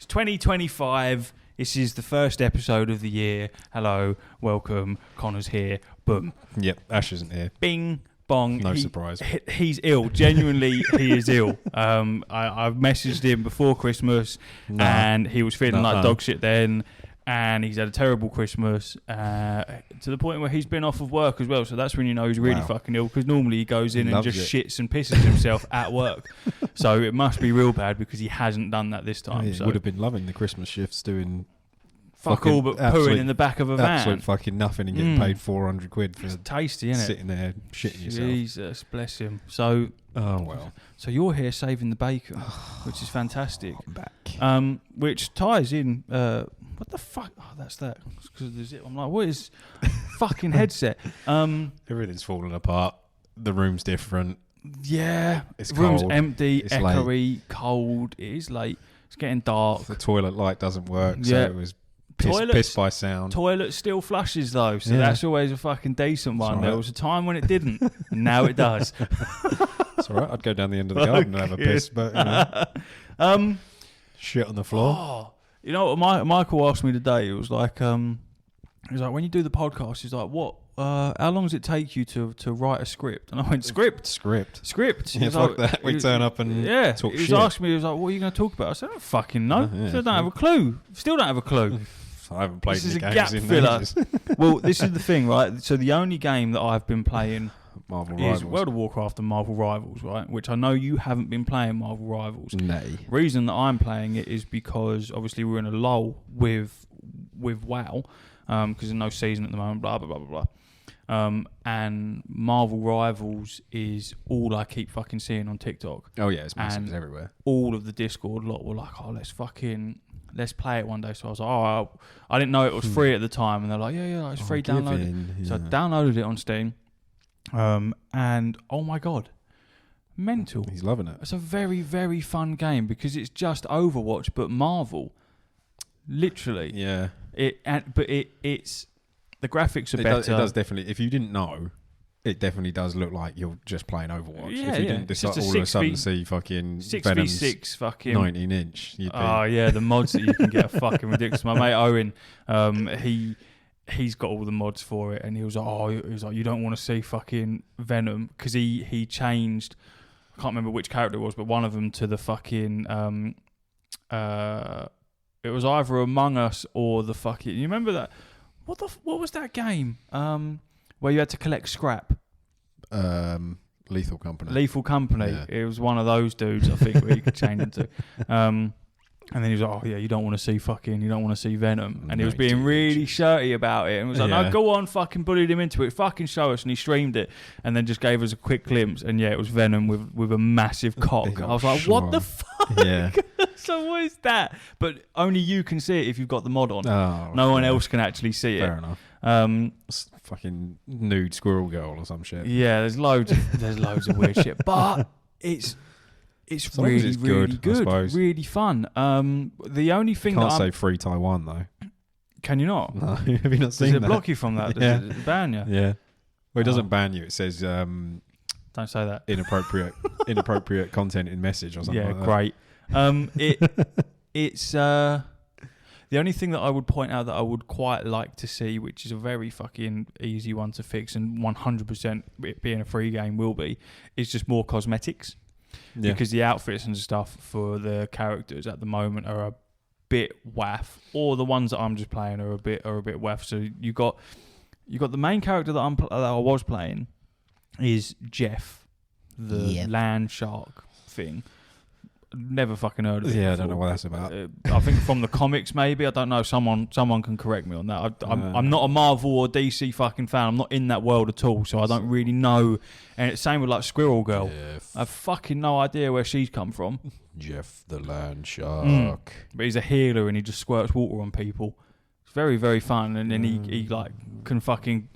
2025. This is the first episode of the year. Hello, welcome. Connor's here. Boom. Yep, Ash isn't here. Bing, bong. No surprise. He's ill. Genuinely, he is ill. I've messaged him before Christmas, and he was feeling like dog shit then. And he's had a terrible Christmas to the point where he's been off of work as well. So that's when you know he's really fucking ill, because normally he goes in and just shits and pisses himself at work. So it must be real bad because he hasn't done that this time. He would have been loving the Christmas shifts doing fuck all but pooing in the back of a van. Absolute fucking nothing and getting paid 400 quid for tasty, isn't it? Sitting there shitting yourself. Jesus, bless him. So, So you're here saving the bacon, which is fantastic. I'm back. Which ties in... what the fuck? Oh, that's that. Because there's it. I'm like, what is fucking headset? Everything's falling apart. The room's different. Yeah. It's room's cold. empty, It's echoey, late. cold. It is late. It's getting dark. The toilet light doesn't work, so it was pissed by sound. Toilet still flushes though, so that's always a fucking decent one. There was a time when it didn't, and now it does. It's alright. I'd go down the end of the garden and have a piss, but shit on the floor. Oh. You know what Michael asked me today? It was like, when you do the podcast, he's like, what? How long does it take you to write a script? And I went, Script. Yeah, fuck that. We turn up and talk shit. He was asking me, he was like, what are you going to talk about? I said, I don't fucking know. Still don't have a clue. I haven't played any games in ages. Well, this is the thing, right? So the only game that I've been playing is World of Warcraft and Marvel Rivals, right? Which I know you haven't been playing Marvel Rivals. Nay. Reason that I'm playing it is because obviously we're in a lull with WoW, because there's no season at the moment, blah, blah, blah, blah, blah. And Marvel Rivals is all I keep fucking seeing on TikTok. Oh yeah, it's massive. It's everywhere. All of the Discord lot were like, let's play it one day. So I was like, I didn't know it was free at the time. And they're like, yeah, it's free, download it. Yeah. So I downloaded it on Steam. And oh my God, mental. He's loving it. It's a very, very fun game because it's just Overwatch, but Marvel. Literally. Yeah. It's the graphics are better. It does definitely. If you didn't know, it definitely does look like you're just playing Overwatch. Yeah, if you didn't decide all of a sudden see fucking 6v6 fucking 19-inch. Oh yeah, the mods that you can get are fucking ridiculous. My mate Owen, he's got all the mods for it, and he was like, you don't want to see fucking Venom, because he changed. I can't remember which character it was, but one of them to the fucking it was either Among Us or the fucking. You remember that? What was that game? Where you had to collect scrap. Lethal Company. Yeah. It was one of those dudes, I think, where you could change into. And then he was like, you don't want to see Venom. And he was being really shirty about it. And was like, no, go on, fucking bullied him into it. Fucking show us. And he streamed it. And then just gave us a quick glimpse. And it was Venom with a massive cock. I was like, what the fuck? Yeah. So what is that? But only you can see it if you've got the mod on. Oh, no one else can actually see it. Fair enough. Fucking nude squirrel girl or some shit. Yeah, there's loads of weird shit. But it's really good, really fun. The only thing can't say free Taiwan though. Can you not? No, have you not seen that? Does it block you from that? Does it ban you? Yeah. Well, it doesn't ban you. It says don't say that. Inappropriate content in message or something. Yeah, like that. Great. It's the only thing that I would point out that I would quite like to see, which is a very fucking easy one to fix, and 100% it being a free game will be, is just more cosmetics. Yeah. Because the outfits and stuff for the characters at the moment are a bit waff, or the ones that I'm just playing are a bit waff. So you got the main character that I was playing is Jeff, the land shark thing. Never fucking heard of it. Yeah, I don't know what that's about. I think from the comics, maybe. I don't know. Someone can correct me on that. I'm not a Marvel or DC fucking fan. I'm not in that world at all, so I don't really know. And it's same with like Squirrel Girl. Jeff. I have fucking no idea where she's come from. Jeff the land shark. But he's a healer and he just squirts water on people. It's very, very fun. And then he like can fucking.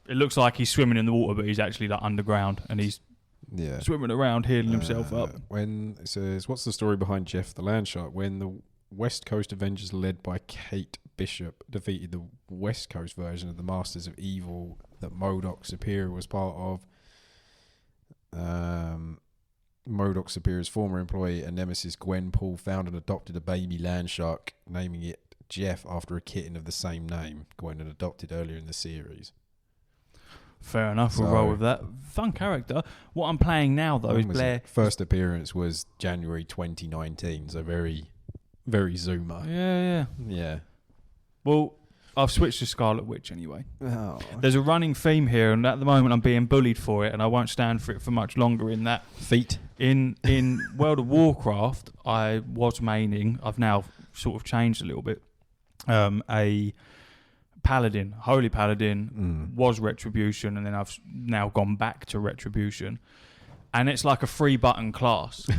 It looks like he's swimming in the water, but he's actually like underground and he's. Yeah, swimming around, healing himself up. When it says, what's the story behind Jeff the Land Shark? When the West Coast Avengers led by Kate Bishop defeated the West Coast version of the Masters of Evil that MODOK Superior was part of, MODOK Superior's former employee and nemesis Gwen Paul found and adopted a baby land shark, naming it Jeff after a kitten of the same name Gwen had adopted earlier in the series. Fair enough, we'll roll with that. Fun character. What I'm playing now, though, is Blair... First appearance was January 2019, so very, very Zoomer. Yeah. Well, I've switched to Scarlet Witch anyway. Oh. There's a running theme here, and at the moment I'm being bullied for it, and I won't stand for it for much longer in that... Feet. In World of Warcraft, I was maining, I've now sort of changed a little bit, a... Paladin, Holy Paladin, was Retribution, and then I've now gone back to Retribution. And it's like a 3-button class.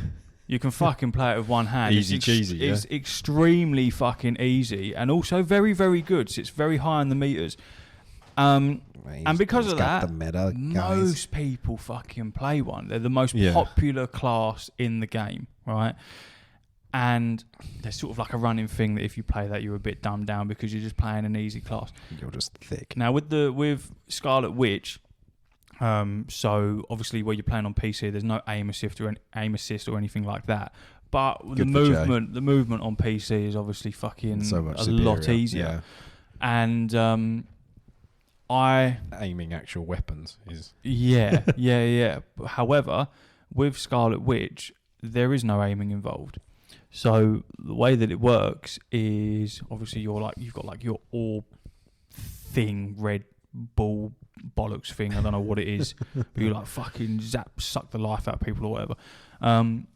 You can fucking play it with one hand. Easy cheesy, yeah. It's extremely fucking easy, and also very, very good. So it's very high on the meters. And because of that, most people fucking play one. They're the most popular class in the game, right? And there's sort of like a running thing that if you play that, you're a bit dumbed down because you're just playing an easy class. You're just thick. Now with Scarlet Witch, so obviously where you're playing on PC, there's no aim assist or anything like that. But the movement on PC is obviously fucking so much a superior. lot easier. Yeah. And aiming actual weapons is yeah. However, with Scarlet Witch, there is no aiming involved. So the way that it works is obviously you've got like your orb thing, red ball bollocks thing. I don't know what it is. But you like fucking suck the life out of people or whatever. And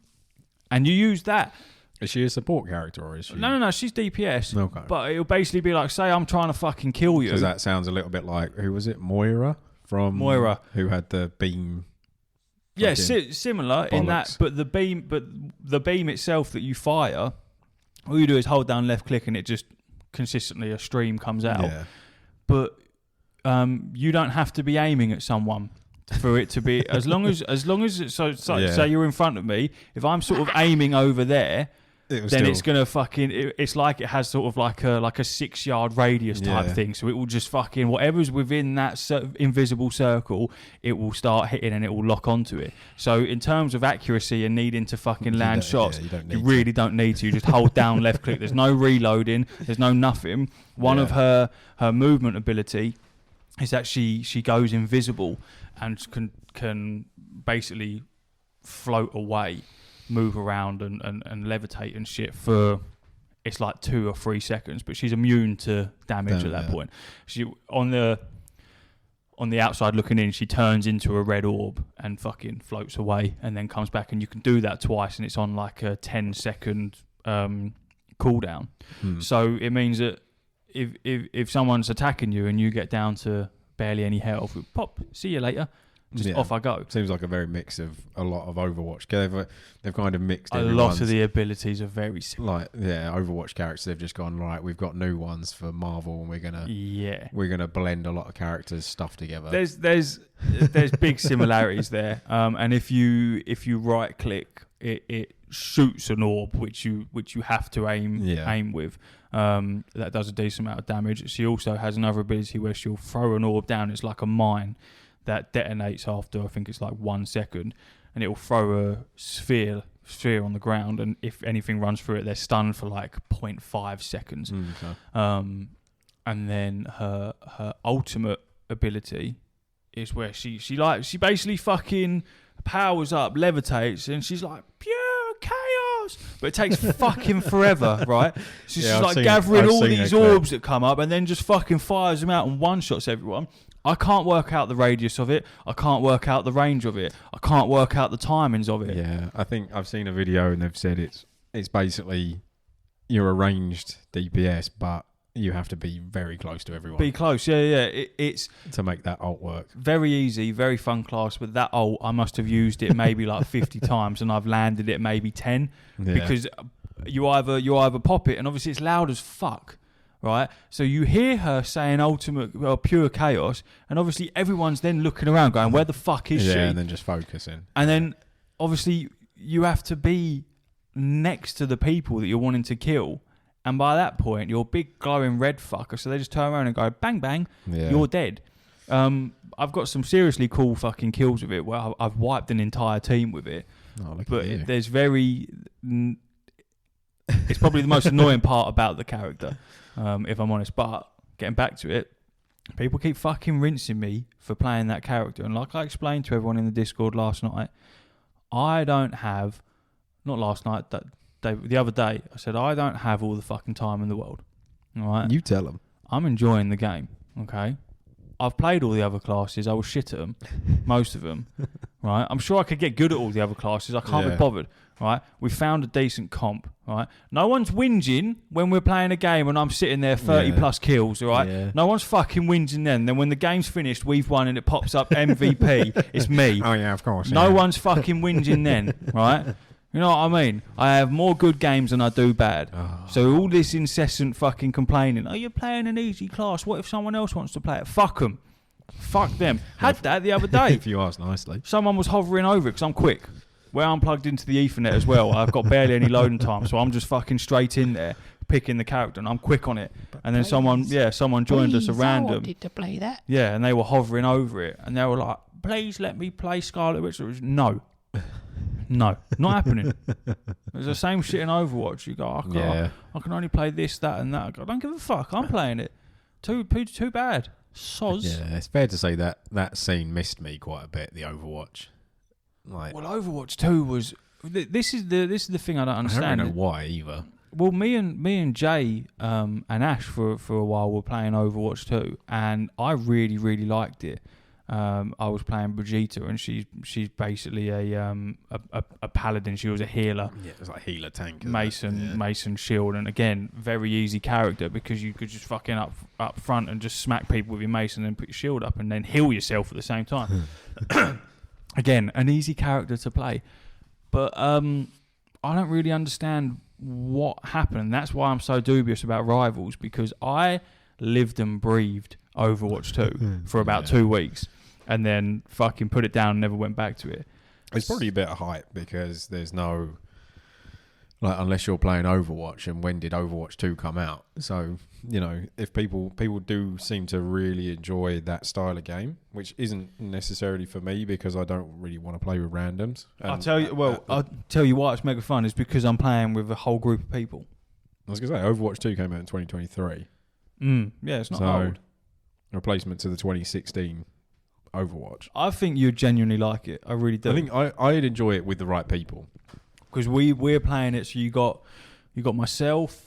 you use that. Is she a support character or is she? No. She's DPS. Okay. But it'll basically be like, say I'm trying to fucking kill you. Because that sounds a little bit like, who was it? Moira, who had the beam. Yeah, similar in that, but the beam itself that you fire, all you do is hold down left click and it just consistently a stream comes out. Yeah. But you don't have to be aiming at someone for it to be as long as it's say you're in front of me. If I'm sort of aiming over there, then it's gonna fucking. It's like it has sort of like a 6-yard radius type thing. So it will just fucking whatever's within that invisible circle, it will start hitting and it will lock onto it. So in terms of accuracy and needing to fucking land shots, you really don't need to. You just hold down left click. There's no reloading. There's no nothing. One of her movement ability is that she goes invisible and can basically float away, move around and levitate and shit for it's like 2 or 3 seconds, but she's immune to damage at that point. She on the outside looking in, she turns into a red orb and fucking floats away and then comes back, and you can do that twice and it's on like a 10-second cooldown. So it means that if someone's attacking you and you get down to barely any health, pop, see you later. Just off I go. Seems like a very mix of a lot of Overwatch. They've kind of mixed a lot of the abilities are very similar. Like Overwatch characters. They've just gone right. We've got new ones for Marvel, and we're gonna blend a lot of characters' stuff together. There's big similarities there. And if you right click, it shoots an orb which you have to aim with. That does a decent amount of damage. She also has another ability where she'll throw an orb down. It's like a mine that detonates after, I think it's like 1 second, and it will throw a sphere on the ground, and if anything runs through it, they're stunned for like 0.5 seconds. Okay. And then her ultimate ability is where she basically fucking powers up, levitates, and she's like pure chaos, but it takes fucking forever, right? She's just like gathering all these orbs that come up and then just fucking fires them out and one-shots everyone. I can't work out the radius of it. I can't work out the range of it. I can't work out the timings of it. Yeah, I think I've seen a video and they've said it's basically you're a ranged DPS, but you have to be very close to everyone. Be close, yeah. It's to make that ult work. Very easy, very fun class. But that ult, I must have used it maybe like 50 times, and I've landed it maybe 10 because you either pop it, and obviously it's loud as fuck. Right, so you hear her saying pure chaos, and obviously everyone's then looking around going, where the fuck is she? Yeah, and then just focusing. And then obviously you have to be next to the people that you're wanting to kill, and by that point you're a big glowing red fucker, so they just turn around and go bang bang, you're dead. I've got some seriously cool fucking kills with it where I've wiped an entire team with it. Oh, look But at you. there's it's probably the most annoying part about the character, if I'm honest. But getting back to it, people keep fucking rinsing me for playing that character. And like I explained to everyone in the Discord last night, I don't have, not last night, the other day, I said, I don't have all the fucking time in the world. All right? You tell them. I'm enjoying the game, okay? I've played all the other classes. I was shit at them, most of them, right? I'm sure I could get good at all the other classes. I can't be bothered, right? We found a decent comp, right? No one's whinging when we're playing a game and I'm sitting there 30 plus kills, all right? Yeah. No one's fucking whinging then. Then when the game's finished, we've won and it pops up MVP, it's me. Oh, yeah, of course. No one's fucking whinging then, right? You know what I mean? I have more good games than I do bad. Oh. So all this incessant fucking complaining, oh, you're playing an easy class. What if someone else wants to play it? Fuck them. Fuck them. Had that the other day. If you ask nicely. Someone was hovering over it because I'm quick. Where I'm plugged into the Ethernet as well, I've got barely any loading time. So I'm just fucking straight in there, picking the character, and I'm quick on it. And then someone joined us, a random. I wanted to play that. Yeah, and they were hovering over it. And they were like, please let me play Scarlet Witch. No. No, not happening. It's the same shit in Overwatch. You go, I can only play this, that, and that. I go, I don't give a fuck. I'm playing it. Too bad. Soz. Yeah, it's fair to say that scene missed me quite a bit. The Overwatch. Like, well, Overwatch 2 was. This is the thing I don't understand. I don't know why either. Well, me and Jay and Ash for a while were playing Overwatch 2, and I really really liked it. I was playing Brigitte, and she's basically a paladin. She was a healer. Yeah, it was like healer tank. Mason shield, and again, very easy character because you could just fucking up front and just smack people with your mace and then put your shield up and then heal yourself at the same time. Again, an easy character to play, but I don't really understand what happened. That's why I'm so dubious about Rivals, because I lived and breathed Overwatch 2 for about 2 weeks. And then fucking put it down and never went back to it. It's probably a bit of hype because there's no, like, unless you're playing Overwatch, and when did Overwatch 2 come out? So, you know, if people do seem to really enjoy that style of game, which isn't necessarily for me because I don't really want to play with randoms. I'll tell you why it's mega fun is because I'm playing with a whole group of people. I was going to say, Overwatch 2 came out in 2023. Yeah, it's not old. A replacement to the 2016 Overwatch. I think you'd genuinely like it. I really do. I think I'd enjoy it with the right people. Because we're playing it, so you got myself,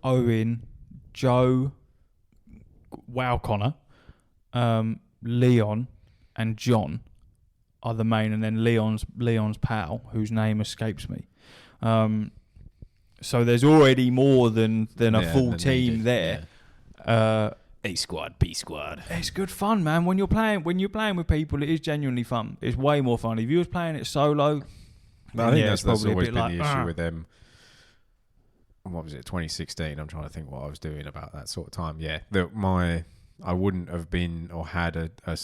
Owen, Joe, Connor, Leon, and John are the main, and then Leon's pal, whose name escapes me. So there's already more than a full team there. Yeah. A squad, B squad. It's good fun, man. When you're playing with people, it is genuinely fun. It's way more fun. If you was playing it solo, I think that's always been the issue with them. What was it, 2016? I'm trying to think what I was doing about that sort of time. Yeah, I wouldn't have been or had a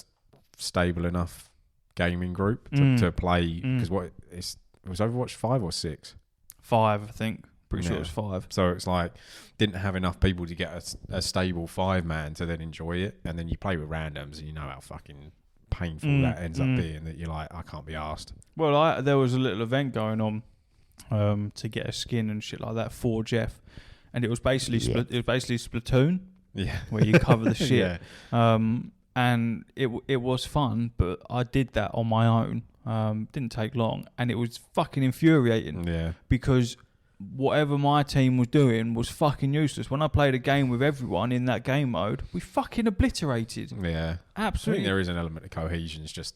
stable enough gaming group to play, because it was Overwatch 5 or 6? 5, I think. Pretty sure it was 5. So it's like, didn't have enough people to get a stable 5-man to then enjoy it. And then you play with randoms and you know how fucking painful that ends up being, that you're like, I can't be arsed. Well, there was a little event going on to get a skin and shit like that for Jeff. And it was basically Splatoon. Yeah. Where you cover the shit. Yeah. And it was fun, but I did that on my own. Didn't take long. And it was fucking infuriating. Yeah. Because whatever my team was doing was fucking useless. When I played a game with everyone in that game mode, we fucking obliterated. Yeah. Absolutely. I think there is an element of cohesion. It's just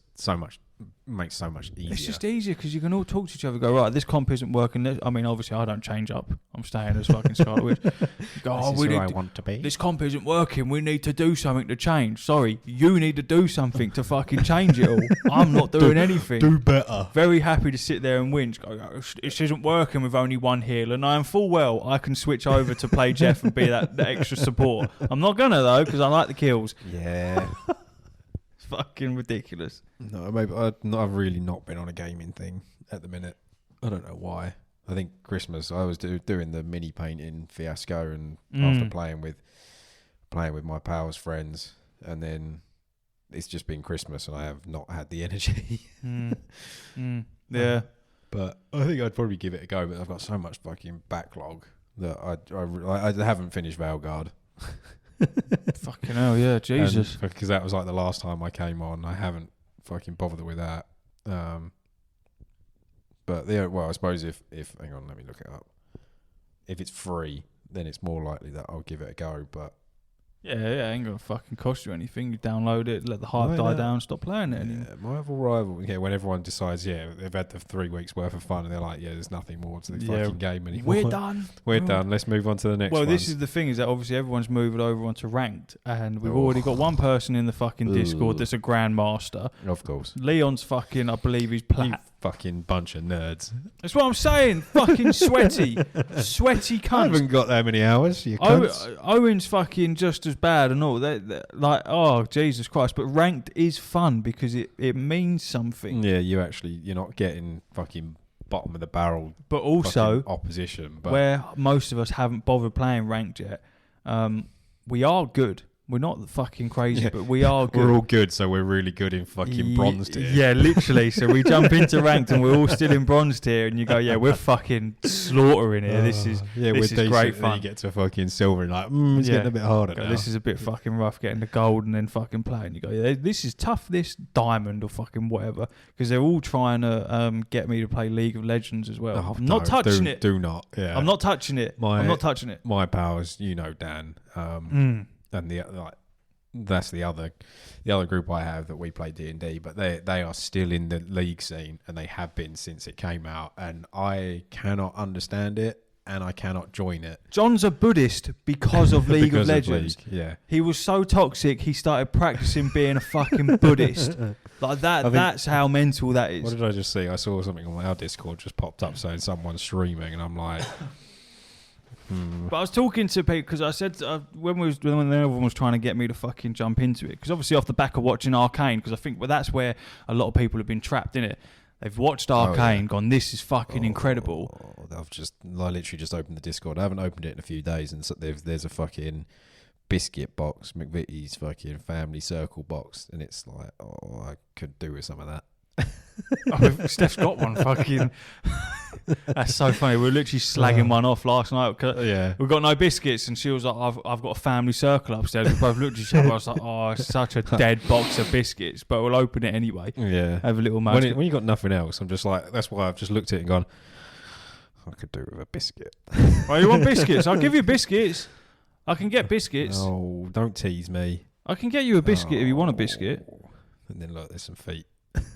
makes so much easier. It's just easier because you can all talk to each other and go, right, this comp isn't working. I mean, obviously I don't change up. I'm staying as fucking Scarlet Witch. Go, this is who I want to be. This comp isn't working. We need to do something to change. Sorry, you need to do something to fucking change it all. I'm not doing anything. Do better. Very happy to sit there and whinge. Go, this isn't working with only one healer. And I am full well I can switch over to play Jeff and be that extra support. I'm not gonna though because I like the kills. Yeah. Fucking ridiculous. No, maybe I've really not been on a gaming thing at the minute. I don't know why. I think Christmas I was doing the mini painting fiasco, and after playing with my pals' friends, and then it's just been Christmas and I have not had the energy. Yeah. But I think I'd probably give it a go. But I've got so much fucking backlog that I haven't finished Valguard. Fucking hell, yeah, Jesus. Because that was like the last time I came on. I haven't fucking bothered with that. But yeah, well, I suppose if hang on, let me look it up. If it's free, then it's more likely that I'll give it a go. But yeah, ain't gonna fucking cost you anything. You download it, let the hype die down, stop playing it anymore. My other rival, when everyone decides, they've had the 3 weeks worth of fun and they're like, there's nothing more to the fucking game anymore. We're done. Let's move on to the next one. Well, this is the thing, is that obviously everyone's moving over onto ranked, and we've already got one person in the fucking Discord that's a grandmaster. Of course. Leon's fucking, I believe he's plat. You fucking bunch of nerds. That's what I'm saying. Fucking sweaty cunt. I haven't got that many hours, you cunts. Owen's fucking just as bad and all. They're like, oh, Jesus Christ. But ranked is fun because it means something. Yeah, you're not getting fucking bottom of the barrel. But also, opposition. But where most of us haven't bothered playing ranked yet, we are good. We're not fucking crazy, but we are good. We're all good, so we're really good in fucking bronze tier. Yeah, literally. So we jump into ranked and we're all still in bronze tier, and you go, yeah, we're fucking slaughtering here. This is great fun. And you get to fucking silver and like, it's getting a bit harder now. This is a bit fucking rough, getting the gold and then fucking playing. You go, yeah, this is tough, this diamond or fucking whatever, because they're all trying to get me to play League of Legends as well. I'm not touching it. Do not. Yeah. I'm not touching it. I'm not touching it. My powers, Dan. And that's the other group I have that we play D&D, but they are still in the league scene, and they have been since it came out, and I cannot understand it, and I cannot join it. John's a Buddhist because of League of Legends. Yeah, he was so toxic he started practicing being a fucking Buddhist. Like that. That's how mental that is. What did I just see? I saw something on our Discord just popped up saying someone's streaming, and I'm like. But I was talking to people because I said when everyone was trying to get me to fucking jump into it, because obviously off the back of watching Arcane, because I think that's where a lot of people have been trapped in it. They've watched Arcane, gone, this is fucking incredible. I literally just opened the Discord. I haven't opened it in a few days, and so there's a fucking biscuit box, McVitie's fucking family circle box, and it's like, I could do with some of that. Steph's got one. Fucking that's so funny. We were literally slagging one off last night. Yeah, we've got no biscuits, and she was like, I've got a family circle upstairs. We both looked at each other. I was like, oh, it's such a dead box of biscuits, but we'll open it anyway. Yeah, have a little match. When you got nothing else, I'm just like, that's why I've just looked at it and gone, I could do with a biscuit. Oh, you want biscuits? I'll give you biscuits. I can get biscuits. Oh, don't tease me. I can get you a biscuit if you want a biscuit. And then look, there's some feet.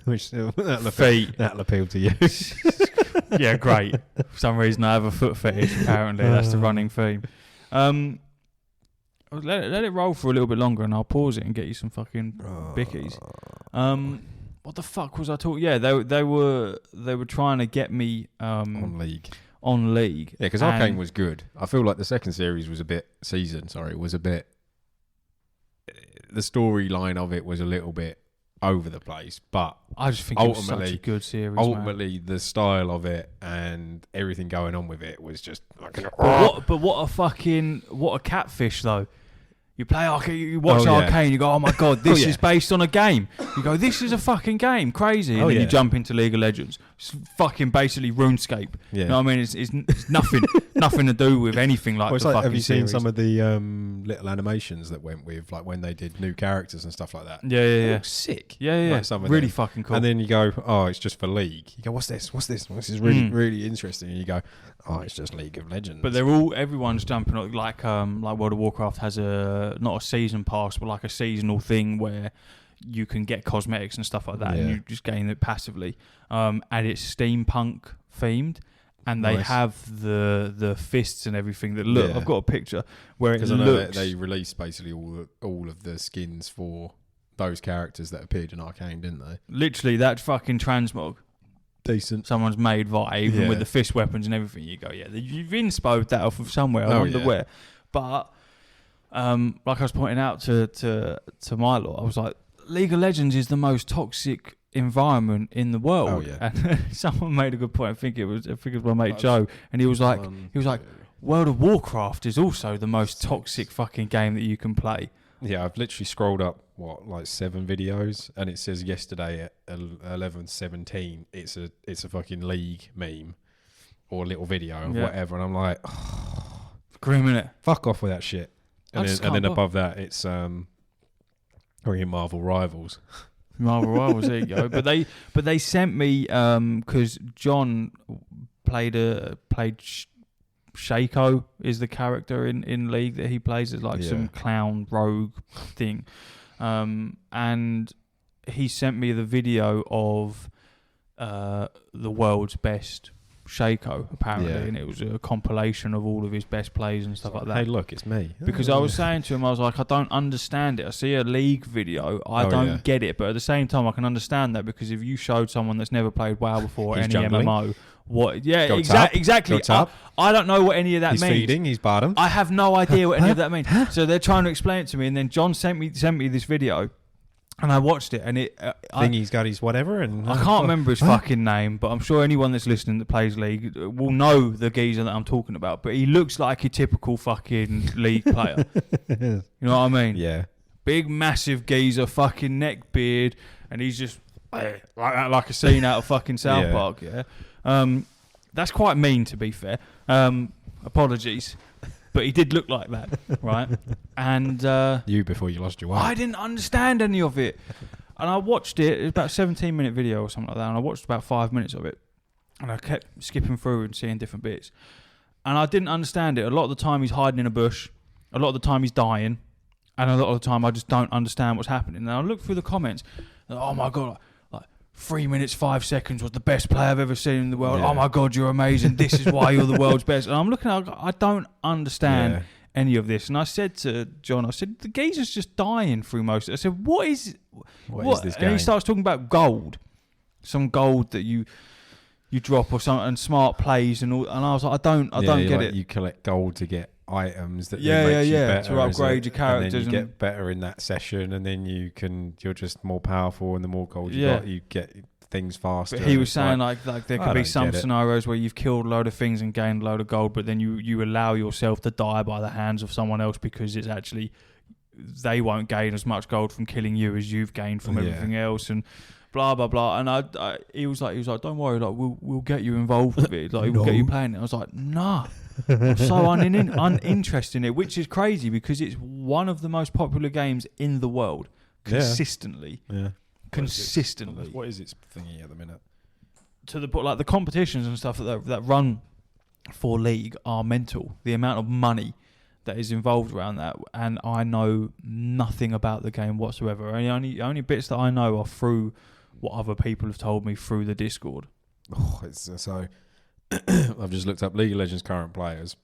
Which that'll appeal to you. Yeah, great. For some reason I have a foot fetish, apparently. That's the running theme. Let it roll for a little bit longer and I'll pause it and get you some fucking bickies. What the fuck was I talking? Yeah, they were trying to get me on League. Yeah, because Arcane was good. I feel like the second series was a bit the storyline of it was a little bit over the place, but I just think it was such a good series. Ultimately, the style of it and everything going on with it was just like. But what a catfish though. You play Arcane, you watch Arcane, you go, oh my god, this is based on a game. You go, this is a fucking game, crazy. And then you jump into League of Legends. It's fucking basically RuneScape. Yeah. You know what I mean? It's nothing to do with anything like the fucking series. Have you seen some of the little animations that went with, like when they did new characters and stuff like that? Yeah. Sick. Yeah. Like some of really fucking cool. And then you go, oh, it's just for League. You go, what's this? This is really, really interesting. And you go, oh, it's just League of Legends. But everyone's jumping on, like World of Warcraft has not a season pass, but like a seasonal thing where you can get cosmetics and stuff like that, and you just gain it passively. And it's steampunk themed, and they have the fists and everything that look. I've got a picture where it looks. Because I know they released basically all of the skins for those characters that appeared in Arcane, didn't they? Literally, that fucking transmog. Decent. Someone's made even with the fist weapons and everything. You go, you've inspoed that off of somewhere. I wonder where. But like I was pointing out to my lot, I was like, League of Legends is the most toxic environment in the world. Oh, yeah. And someone made a good point. I think it was my mate Joe, and he was like, World of Warcraft is also the most toxic fucking game that you can play. Yeah, I've literally scrolled up like 7 videos, and it says yesterday at 11:17. It's a fucking league meme or little video of whatever, and I'm like, grim, innit? Fuck off with that shit. And then above that, it's fucking Marvel Rivals. Marvel Rivals, there you go. But they sent me because John played Shaco is the character in League that he plays as some clown rogue thing, and he sent me the video of the world's best Shaco apparently, and it was a compilation of all of his best plays and stuff like that. Hey, look, it's me. Because I was saying to him, I was like, I don't understand it. I see a League video, I don't get it, but at the same time, I can understand that because if you showed someone that's never played WoW before any MMO. What? Yeah, exactly. I don't know what any of that means. He's feeding. He's bottom. I have no idea what any of that means. So they're trying to explain it to me, and then John sent me this video, and I watched it, and he's got his whatever, and I can't remember his fucking name, but I'm sure anyone that's listening that plays League will know the geezer that I'm talking about. But he looks like a typical fucking League player. You know what I mean? Yeah. Big, massive geezer, fucking neck beard, and he's just like a scene out of fucking South Park. Yeah. That's quite mean, to be fair. Apologies, but he did look like that, right? And you before you lost your wife. I didn't understand any of it, and I watched it. It was about a 17-minute video or something like that, and I watched about 5 minutes of it, and I kept skipping through and seeing different bits, and I didn't understand it. A lot of the time he's hiding in a bush, a lot of the time he's dying, and a lot of the time I just don't understand what's happening. And I look through the comments, and, oh my god. 3 minutes, 5 seconds was the best player I've ever seen in the world. Yeah. Oh my God, you're amazing. This is why you're the world's best. And I'm looking at it, I don't understand any of this. And I said to John, the geezer's just dying through most of it. I said, what is this game? And he starts talking about gold. Some gold that you drop or something, and smart plays and all. And I was like, I don't get it. You collect gold to get items that makes you better to upgrade your characters, and then you get better in that session, and then you're just more powerful, and the more gold you got, you get things faster. But he was saying like there could be some scenarios where you've killed a load of things and gained a load of gold, but then you allow yourself to die by the hands of someone else because it's actually they won't gain as much gold from killing you as you've gained from everything else, and blah blah blah. And he was like, don't worry, like we'll get you involved with it, like we'll get you playing it. I was like, nah. I'm so uninterested in it, which is crazy because it's one of the most popular games in the world consistently. Yeah. Consistently. What is its thingy at the minute? To the like the competitions and stuff that run for League are mental. The amount of money that is involved around that, and I know nothing about the game whatsoever. Only bits that I know are through what other people have told me through the Discord. Oh, it's so. I've just looked up League of Legends current players,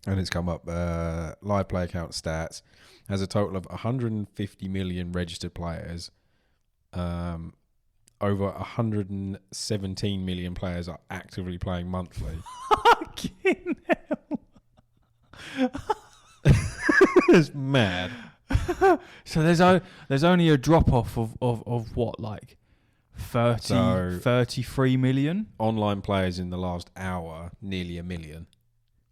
and it's come up live play account stats. Has a total of 150 million registered players. Over 117 million players are actively playing monthly. Fucking hell. It's mad. So there's only a drop off of what, like 33 million online players in the last hour. Nearly a million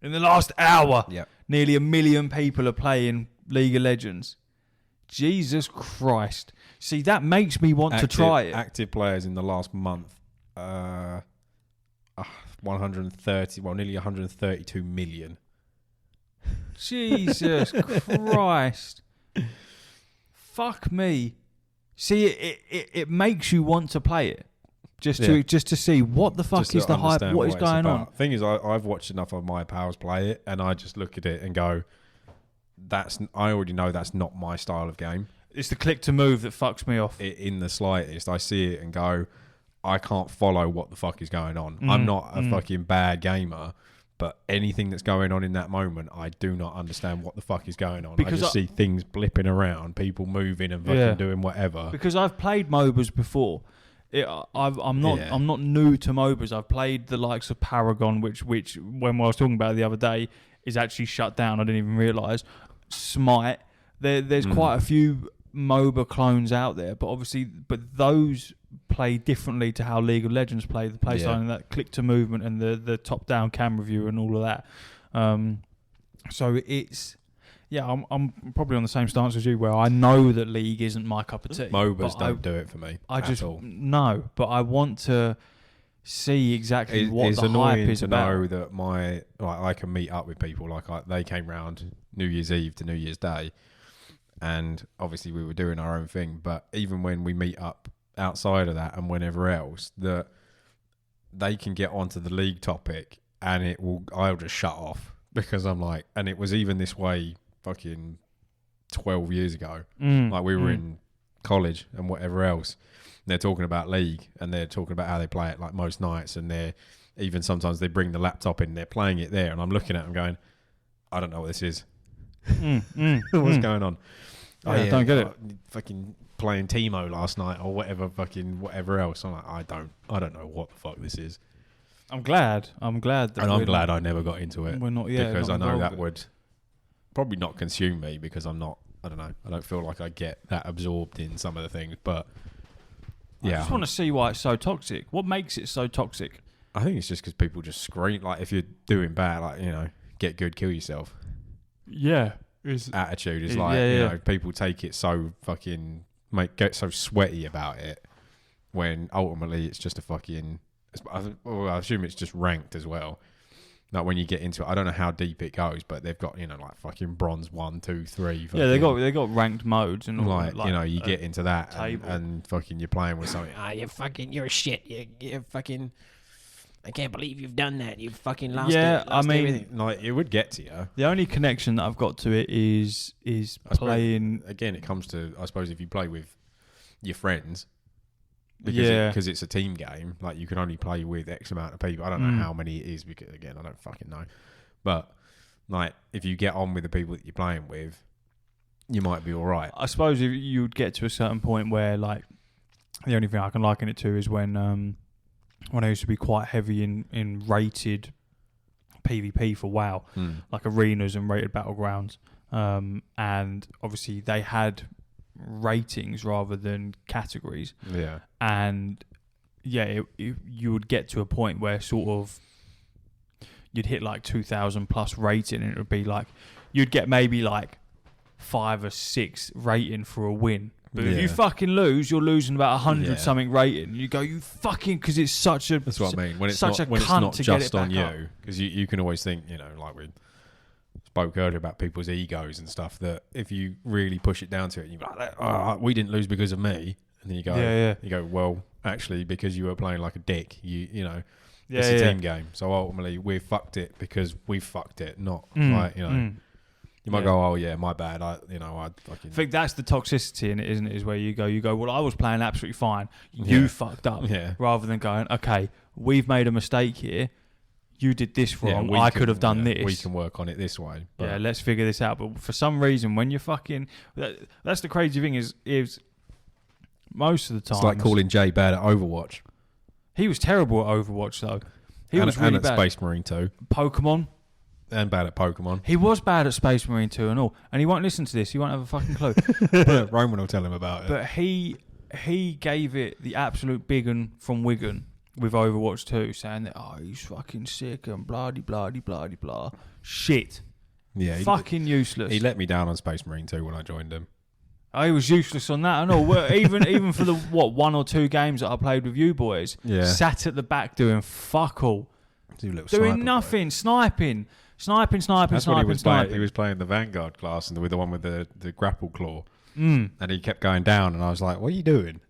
in the last hour. Yep. Nearly a million people are playing League of Legends. Jesus Christ. See, that makes me want to try it. Active players in the last month nearly 132 million. Jesus Christ. Fuck me. See, it makes you want to play it, just to see what the fuck is the hype, what is going on. Thing is, I've watched enough of my pals play it, and I just look at it and go, I already know that's not my style of game. It's the click to move that fucks me off. In the slightest, I see it and go, I can't follow what the fuck is going on. I'm not a fucking bad gamer, but anything that's going on in that moment, I do not understand what the fuck is going on. Because I just see things blipping around, people moving and fucking doing whatever. Because I've played MOBAs before. I'm not new to MOBAs. I've played the likes of Paragon, which when I was talking about it the other day, is actually shut down. I didn't even realise. Smite. There's quite a few MOBA clones out there, but those play differently to how League of Legends play. The play style and that click to movement and the top down camera view and all of that. So it's Yeah, I'm probably on the same stance as you, where I know that league isn't my cup of tea. MOBAs don't do it for me. No, but I want to see exactly what the hype is about. It's annoying to know that I can meet up with people. They came round New Year's Eve to New Year's Day, and obviously we were doing our own thing. But even when we meet up outside of that and whenever else, that they can get onto the league topic, and I'll just shut off because I'm like, and it was even this way fucking 12 years ago. Like we were in college and whatever else. They're talking about league and they're talking about how they play it like most nights, and they're even sometimes they bring the laptop in, they're playing it there, and I'm looking at them going, I don't know what this is. What's going on? I don't get it. Fucking playing Teemo last night or whatever else. I'm like, I don't know what the fuck this is. I'm glad that I'm glad I never got into it. We're not because not I know that would probably not consume me, because I don't know. I don't feel like I get that absorbed in some of the things, but yeah. I just want to see why it's so toxic. What makes it so toxic? I think it's just because people just scream. Like, if you're doing bad, like, get good, kill yourself. Yeah. Attitude is like, people take it so fucking, get so sweaty about it, when ultimately it's just a fucking, I assume it's just ranked as well. Like, when you get into it, I don't know how deep it goes, but they've got, like fucking bronze 1, 2, 3. Yeah, they got ranked modes and all like you get into that and fucking you're playing with something. You're shit. You're fucking. I can't believe you've done that. You've fucking lost. Yeah, lost everything. Like, it would get to you. The only connection that I've got to it is playing. Again, it comes to, I suppose, if you play with your friends. Because it's a team game, like, you can only play with X amount of people. I don't know how many it is, because again, I don't fucking know. But like, if you get on with the people that you're playing with, you might be all right. I suppose if you'd get to a certain point where, like, the only thing I can liken it to is when I used to be quite heavy in rated PvP for WoW, like arenas and rated battlegrounds, and obviously they had ratings rather than categories. Yeah. And you would get to a point where sort of you'd hit like 2,000 plus rating, and it would be like you'd get maybe like 5 or 6 rating for a win. But if you fucking lose, you're losing about 100 something rating. You go, you fucking, because it's such a. That's what I mean. When it's such not, a when it's cunt not to just get it on back you, because you can always think, like we spoke earlier about people's egos and stuff, that if you really push it down to it, you're like, we didn't lose because of me, and then you go, you go, well, actually, because you were playing like a dick, it's a team game. So ultimately, we fucked it because we fucked it, not like You might go, oh yeah, my bad. I fucking. I think that's the toxicity in it, isn't it? Is where you go, well, I was playing absolutely fine. You fucked up. Yeah. Rather than going, okay, we've made a mistake here. You did this wrong. I could have done this. We can work on it this way. Yeah, let's figure this out. But for some reason, when you're fucking, that's the crazy thing is most of the time. It's like calling Jay bad at Overwatch. He was terrible at Overwatch though. He was really and bad. at Space Marine 2. Pokemon. And bad at Pokemon. He was bad at Space Marine 2 and all. And he won't listen to this. He won't have a fucking clue. But Roman will tell him about it. But he gave it the absolute big un from Wigan with Overwatch 2, saying that, he's fucking sick and blah-de-blah-de-blah-de-blah. Shit. Yeah. Fucking useless. He let me down on Space Marine 2 when I joined him. He was useless on that and all. Well, even for the, 1 or 2 games that I played with you boys, sat at the back doing fuck all. Doing nothing, sniping. That's what he was playing. He was playing the Vanguard class and with the one with the grapple claw. And he kept going down, and I was like, what are you doing?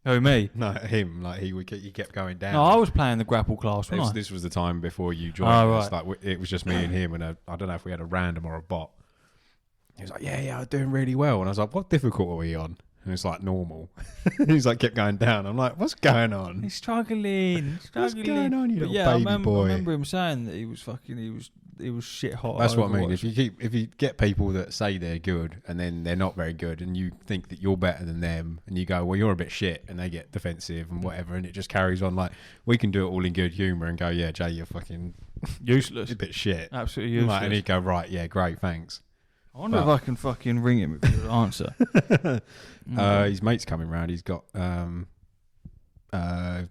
Oh, me? No, him. Like, he kept going down. No, I was playing the grapple class, This was the time before you joined us. Right. Like, it was just me and him, and I don't know if we had a random or a bot. He was like, yeah, I'm doing really well. And I was like, what difficult are we on? And it's like normal. He's like, kept going down. I'm like, what's going on? He's struggling. What's going on, you little baby boy? I remember him saying that he was shit hot. That's what I mean. If you get people that say they're good and then they're not very good, and you think that you're better than them, and you go, well, you're a bit shit, and they get defensive and whatever, and it just carries on. Like, we can do it all in good humour and go, yeah, Jay, you're fucking useless, a bit shit, absolutely useless. Like, and he'd go, right, yeah, great, thanks. I wonder if I can fucking ring him if he'll answer. His mate's coming round. He's got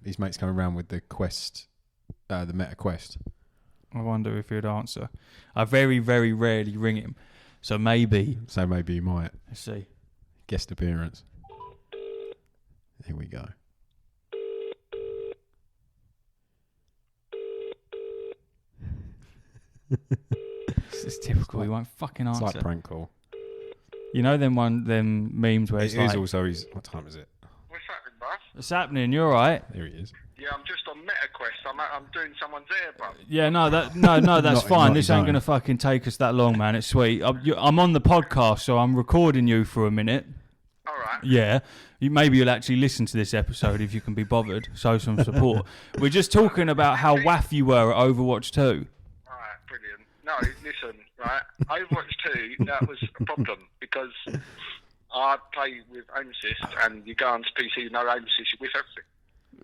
his mate's coming round with the quest, the meta quest. I wonder if he'd answer. I very, very rarely ring him. So maybe you might. Let's see. Guest appearance. Here we go. This is typical. He won't fucking answer. It's like prank call. You know them memes where it's like... also what time is it? What's happening, bruv? What's happening? You all right? There he is. Yeah, I'm just on MetaQuest. I'm doing someone's hair, bruv. Yeah, no, that's fine. This ain't going to fucking take us that long, man. It's sweet. I'm on the podcast, so I'm recording you for a minute. All right. Yeah. Maybe you'll actually listen to this episode if you can be bothered. Show some support. We're just talking about how waff you were at Overwatch 2. All right, brilliant. No, listen, right? Overwatch 2, that was a problem because I play with aim assist, and you go onto PC with no aim assist, you whiff everything.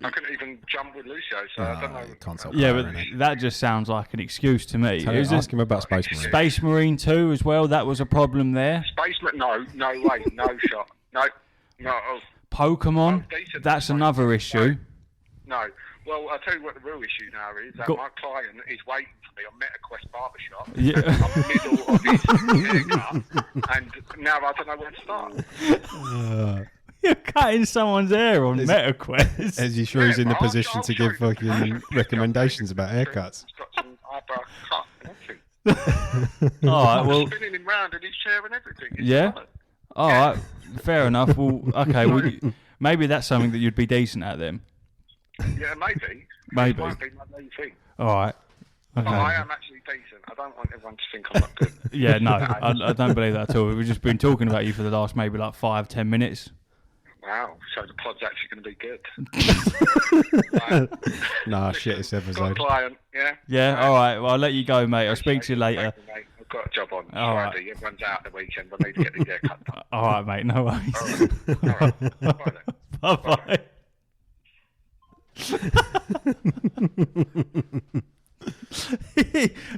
I couldn't even jump with Lucio, so I don't know. Console Yeah, player, but innit? that just sounds like an excuse to me. Ask him about Space Marine. Space Marine 2 as well, that was a problem there. Spaceman, no way, no shot. No. Pokemon, decent. that's another issue. No. Well, I'll tell you what the real issue now is, that my client is waiting for me on MetaQuest Barbershop. Yeah. I'm middle of his haircut, and now I don't know where to start. You're cutting someone's hair on MetaQuest. Is he sure he's in the position to give fucking recommendations about haircuts? He's got some eyebrow cut and everything. All right, I'm well, spinning him round in his chair and everything. It's yeah. fun. All right, fair enough. Well, okay, well, maybe that's something that you'd be decent at then. Yeah, maybe. Maybe. It might be my new thing. All right. But I Okay. am actually decent. I don't want everyone to think I'm not good. Yeah, no, I don't believe that at all. We've just been talking about you for the last maybe like 5-10 minutes. Wow, so the pod's actually going to be good. Right. Nah, shit, this Got a episode. client, yeah? Yeah, all right. Well, I'll let you go, mate. I'll speak to you later. Thank you, mate. I've got a job on All right. Friday. Everyone's out the weekend. I need to get the haircut done. All right, mate. No worries. All right. Bye then. Bye-bye.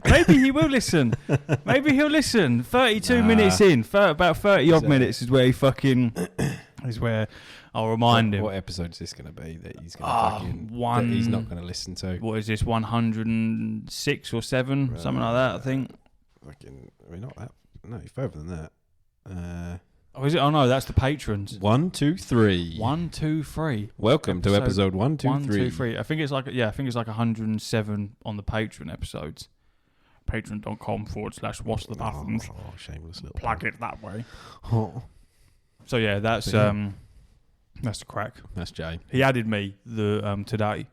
Maybe he will listen. Maybe he'll listen. 32 minutes in, about 30 odd minutes is where he fucking is where I'll remind him. What episode is this going to be that he's going to that he's not going to listen to? What is this? 106 or 7, something like that. I think. Fucking, I mean, not that. No, it's further than that. Oh, is it? Oh no, that's the patrons. 1, 2, 3. 1, 2, 3. Welcome to episode 1, 2, 3. 1, 2, 3. I think it's like 107 on the Patreon episodes. Patreon.com/what's the buttons. Oh, shameless little Plug it that way. Oh. So yeah, that's the crack. That's Jay. He added me today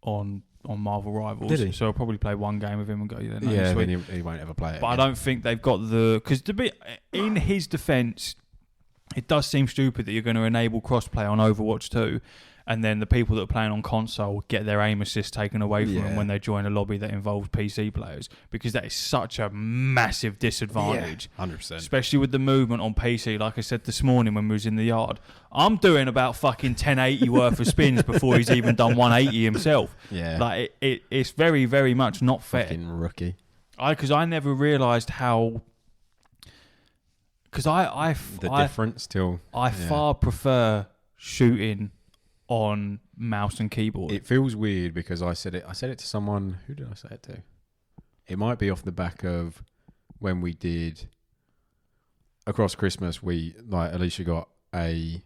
on Marvel Rivals. Did he? So I'll probably play one game with him and go, yeah, no, Yeah, sweet. then he won't ever play it. But again. I don't think they've got because to be in his defence, it does seem stupid that you're going to enable crossplay on Overwatch 2, and then the people that are playing on console get their aim assist taken away from them when they join a lobby that involves PC players, because that is such a massive disadvantage. Yeah, 100%. Especially with the movement on PC. Like I said this morning when we was in the yard, I'm doing about fucking 1080 worth of spins before he's even done 180 himself. Yeah. Like it's very, very much not fair. Fucking rookie. Because I never realised how. Because I difference till I far prefer shooting on mouse and keyboard. It feels weird because I said it to someone. Who did I say it to? It might be off the back of when we did across Christmas. Alicia got a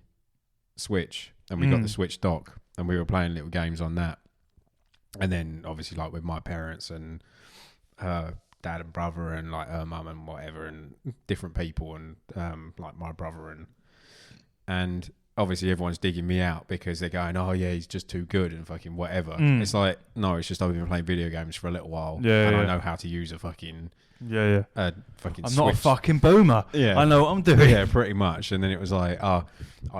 Switch and we got the Switch dock and we were playing little games on that. And then obviously like with my parents and her dad and brother and like her mum and whatever and different people and like my brother and obviously everyone's digging me out because they're going, oh yeah, he's just too good and fucking whatever. It's like, no, it's just I've been playing video games for a little while and I know how to use a fucking fucking I'm Switch. not A fucking boomer. Yeah, I know what I'm doing. Yeah, pretty much. And then it was like, I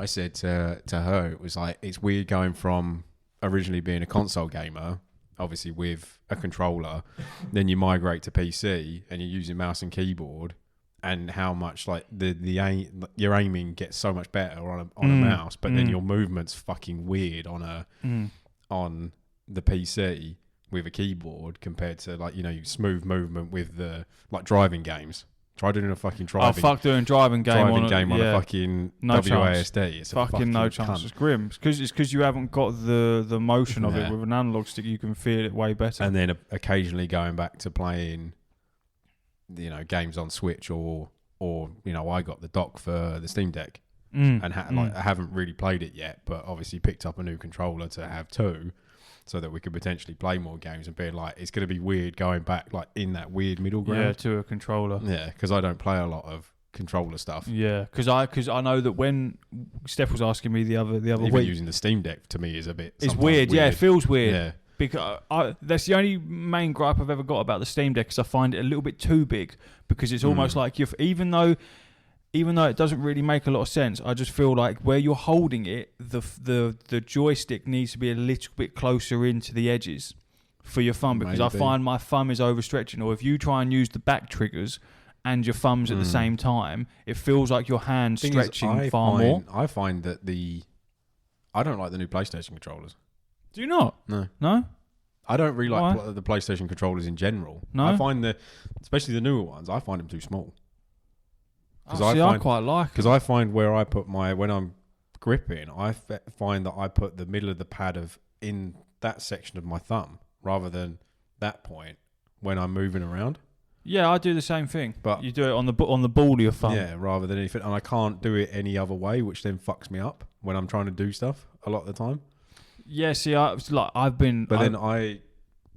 said to her, it was like, it's weird going from originally being a console gamer, obviously with a controller, then you migrate to PC and you're using mouse and keyboard, and how much like your aiming gets so much better on a mouse, but then your movement's fucking weird on the PC with a keyboard compared to like smooth movement with the like driving games. Try doing a fucking driving. Oh fuck, doing driving game on a fucking no WASD. Chance. It's fucking no chance. Cunt. It's grim. It's because you haven't got the motion of it with an analog stick. You can feel it way better. And then occasionally going back to playing, games on Switch or or I got the dock for the Steam Deck, Mm. and I haven't really played it yet, but obviously picked up a new controller to have two, so that we could potentially play more games, and being like, it's going to be weird going back like in that weird middle ground. Yeah, to a controller. Yeah, because I don't play a lot of controller stuff. Yeah, because I know that when Steph was asking me the other Even week, using the Steam Deck to me is a bit. it's weird. Yeah, it feels weird. Yeah. Because that's the only main gripe I've ever got about the Steam Deck, is I find it a little bit too big, because it's almost like even though it doesn't really make a lot of sense, I just feel like where you're holding it, the joystick needs to be a little bit closer into the edges for your thumb, because I find my thumb is overstretching. Or if you try and use the back triggers and your thumbs at the same time, it feels like your hand's stretching more. I find that I don't like the new PlayStation controllers. Do you not? No? I don't really like the PlayStation controllers in general. No? I find especially the newer ones, I find them too small. I quite like it. Because I find where I put when I'm gripping, I find that I put the middle of the pad in that section of my thumb rather than that point when I'm moving around. Yeah, I do the same thing. But you do it on the ball of your thumb. Yeah, rather than anything. And I can't do it any other way, which then fucks me up when I'm trying to do stuff a lot of the time. Yeah, see, I've been... But then I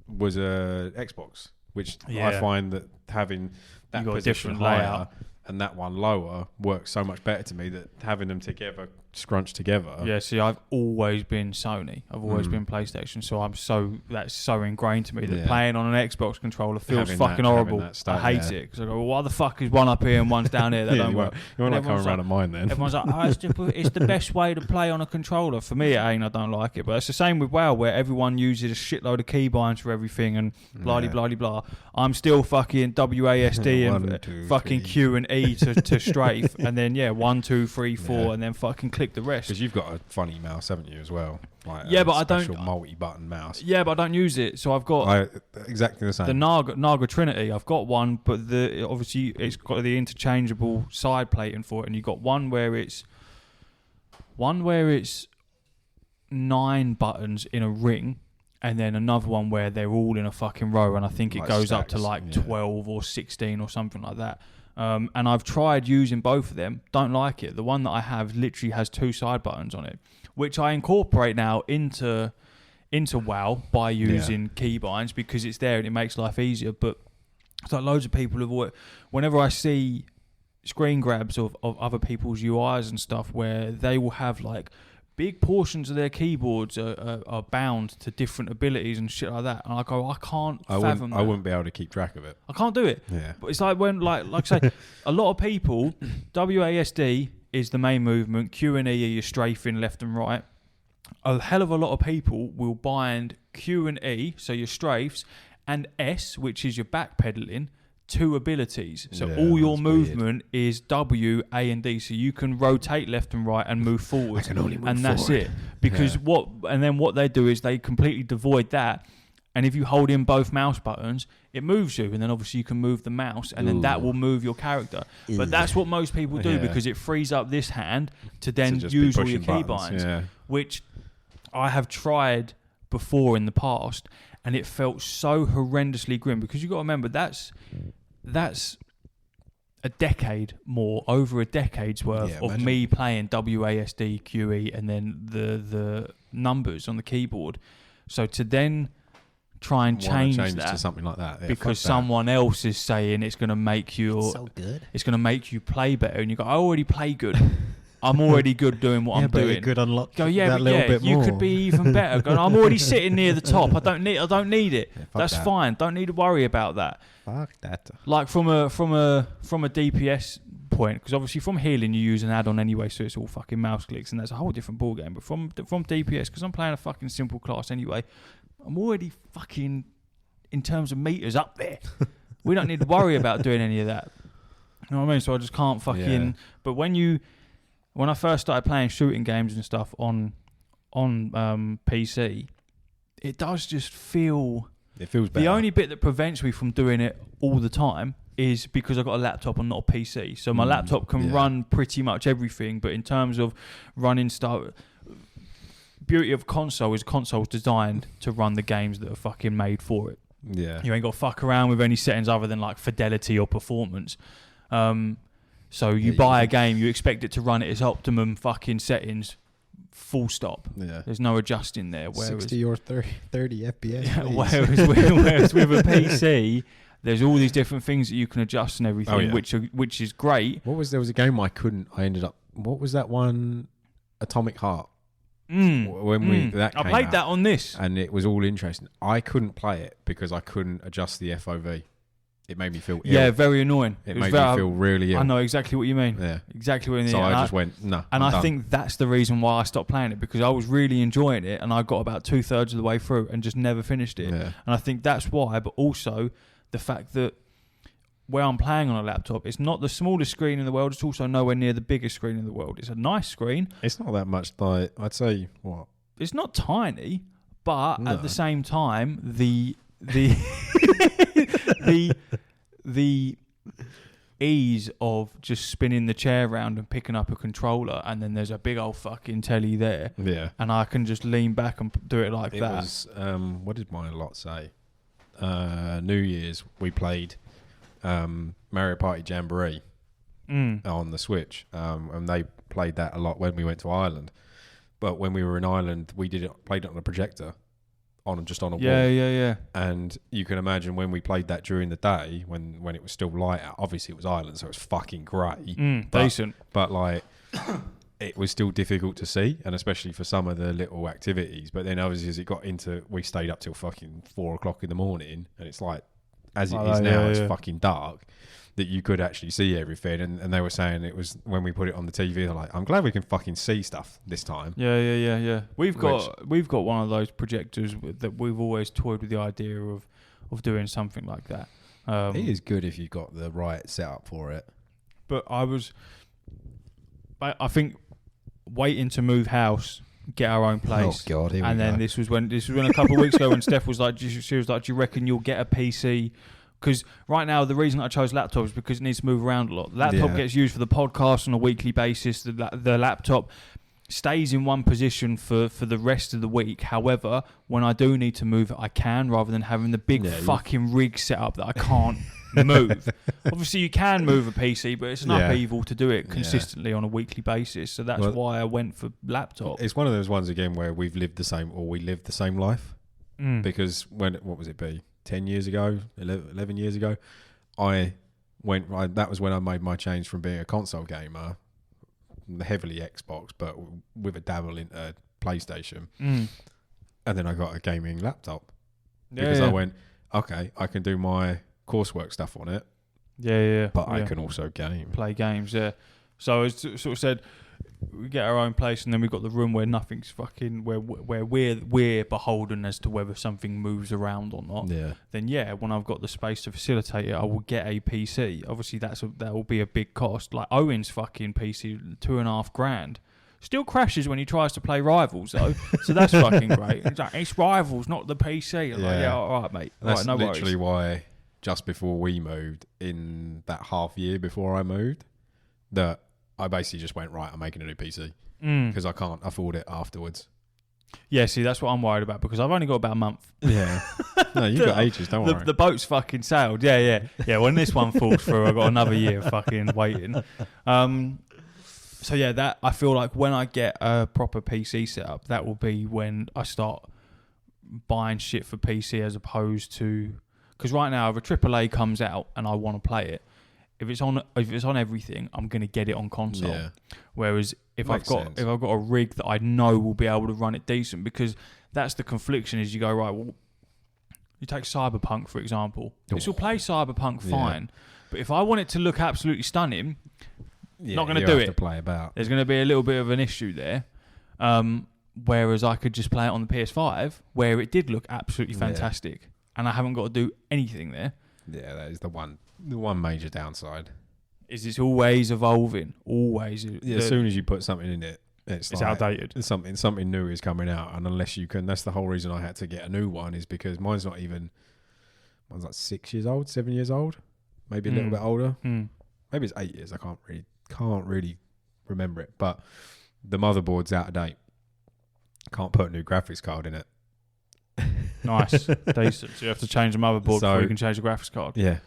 was a Xbox, which I find that having that position higher and that one lower works so much better to me, that having them together, scrunched together. Yeah, see, I've always been Sony. I've always been PlayStation, so that's so ingrained to me that playing on an Xbox controller feels fucking horrible. I hate it, because I go, well, why the fuck is one up here and one's down here? That don't work. You won't come around to mine then. Everyone's like, it's the best way to play on a controller. For me, it ain't. I don't like it. But it's the same with WoW, where everyone uses a shitload of keybinds for everything and blah blah blah blah. I'm still fucking WASD and fucking Q and E to strafe, and then 1, 2, 3, 4, and then fucking click the rest. Because you've got a funny mouse, haven't you, as well? Like but I don't. Multi-button mouse. Yeah, but I don't use it. So I've got exactly the same. The Naga Trinity. I've got one, but obviously it's got the interchangeable side plating for it, and you've got one where it's 9 buttons in a ring, and then another one where they're all in a fucking row, and I think it goes up to 12 or 16 or something like that. And I've tried using both of them. Don't like it. The one that I have literally has 2 side buttons on it, which I incorporate now into WoW by using keybinds, because it's there and it makes life easier. But it's like loads of people have. Whenever I see screen grabs of other people's UIs and stuff, where they will have like big portions of their keyboards are bound to different abilities and shit like that, and I go, I can't fathom that. I wouldn't be able to keep track of it. I can't do it. Yeah. But it's like when, like I say, a lot of people, WASD is the main movement, Q and E are your strafing left and right. A hell of a lot of people will bind Q and E, so your strafes, and S, which is your backpedaling, 2 abilities. So all your movement is W, A, and D. So you can rotate left and right and move forward. I can only move and that's forward. it. Because what they do is they completely devoid that. And if you hold in both mouse buttons, it moves you. And then obviously you can move the mouse, and then that will move your character. But that's what most people do, because it frees up this hand to then use all your keybinds, which I have tried before in the past, and it felt so horrendously grim, because you got to remember that's a decade more, over a decade's worth of me playing WASD, QE, and then the numbers on the keyboard. So to then try and change that to something like that, because someone else is saying it's going to make you it's going to make you play better, and you go, I already play good. I'm already good doing what I'm doing. It could unlock go, that little bit more. You could be even better. Go, I'm already sitting near the top. I don't need it. That's that. fine. Don't need to worry about that. Fuck that. Like from a DPS point, because obviously from healing you use an add-on anyway, so it's all fucking mouse clicks, and that's a whole different ball game. But from DPS, because I'm playing a fucking simple class anyway, I'm already fucking, in terms of meters, up there. We don't need to worry about doing any of that. You know what I mean? So I just can't fucking. Yeah. But when I first started playing shooting games and stuff on PC, it does just feel. It feels better. The only bit that prevents me from doing it all the time is because I've got a laptop and not a PC. So my laptop can run pretty much everything, but in terms of running stuff, beauty of console is console's designed to run the games that are fucking made for it. Yeah. You ain't got to fuck around with any settings other than like fidelity or performance. So you buy a game, you expect it to run at its optimum fucking settings, full stop. Yeah. There's no adjusting there. Whereas, 60 or 30 FPS. Yeah, whereas with a PC, there's all these different things that you can adjust and everything, which is great. There was a game I ended up. What was that one? Atomic Heart. When I played that on this, and it was all interesting. I couldn't play it because I couldn't adjust the FOV. It made me feel ill. Yeah, very annoying. It made me feel really ill. I know exactly what you mean. Yeah, exactly what you mean. So I just went no. And I think that's the reason why I stopped playing it, because I was really enjoying it, and I got about 2/3 of the way through and just never finished it. Yeah. And I think that's why. But also the fact that where I'm playing on a laptop, it's not the smallest screen in the world. It's also nowhere near the biggest screen in the world. It's a nice screen. It's not that much. Like I'd say, what? It's not tiny, but at the same time, the ease of just spinning the chair around and picking up a controller, and then there's a big old fucking telly there. Yeah. And I can just lean back and do it like that. It was, what did my lot say? New Year's, we played Mario Party Jamboree on the Switch, and they played that a lot when we went to Ireland. But when we were in Ireland, we played it on a projector, on a wall. Yeah. And you can imagine when we played that during the day, when it was still light out. Obviously, it was Ireland, so it was fucking grey. Decent. But like, it was still difficult to see, and especially for some of the little activities. But then obviously, as it got into, we stayed up till fucking 4 o'clock in the morning, and it's like, as it is now, it's fucking dark, that you could actually see everything. And they were saying it was, when we put it on the TV, they're like, I'm glad we can fucking see stuff this time. Yeah. We've got one of those projectors that we've always toyed with the idea of doing something like that. It is good if you've got the right setup for it. But I think waiting to move house, get our own place. Oh God! Here and we then go. this was when a couple of weeks ago when Steph was like, she was like, do you reckon you'll get a PC? Because right now the reason I chose laptop is because it needs to move around a lot. The laptop gets used for the podcast on a weekly basis. The laptop stays in one position for the rest of the week. However, when I do need to move it, I can, rather than having the big fucking rig set up that I can't move. Obviously, you can move a PC, but it's an upheaval to do it consistently on a weekly basis. So that's why I went for laptop. It's one of those ones again where we lived the same life. Because what was it be? 10 years ago, 11 years ago, that was when I made my change from being a console gamer, heavily Xbox, but with a dabble into PlayStation. And then I got a gaming laptop. Because I went, okay, I can do my coursework stuff on it. But I can also play games. So as sort of said, we get our own place, and then we've got the room where nothing's fucking, where we're beholden as to whether something moves around or not. Then when I've got the space to facilitate it, I will get a PC. Obviously that will be a big cost. Like Owen's fucking PC, $2,500. Still crashes when he tries to play Rivals though, so that's fucking great. It's like, it's Rivals, not the PC. I'm like, all right, mate. That's no literally worries. Why just before we moved, in that half year before I moved, that I basically just went, right, I'm making a new PC because I can't afford it afterwards. Yeah, see, that's what I'm worried about, because I've only got about a month. Yeah. No, you've got ages, don't worry. The boat's fucking sailed. Yeah, when this one falls through, I've got another year fucking waiting. So that I feel like when I get a proper PC setup, that will be when I start buying shit for PC, as opposed to, because right now if a AAA comes out and I want to play it, if it's on everything, I'm gonna get it on console. Yeah. Whereas if I've got a rig that I know will be able to run it decent, because that's the confliction, is you go, right, well, you take Cyberpunk for example. This will play Cyberpunk fine, but if I want it to look absolutely stunning, not going to do it. To play about. There's going to be a little bit of an issue there. Whereas I could just play it on the PS5, where it did look absolutely fantastic, and I haven't got to do anything there. Yeah, that is the one major downside. Is it's always evolving. Always. As soon as you put something in it, it's like outdated. Something new is coming out, and unless you can, that's the whole reason I had to get a new one, is because mine's like 6 years old, 7 years old, maybe a little bit older. Maybe it's 8 years. I can't really remember it, but the motherboard's out of date. Can't put a new graphics card in it. Nice. Decent. So you have to change the motherboard before you can change the graphics card. Yeah.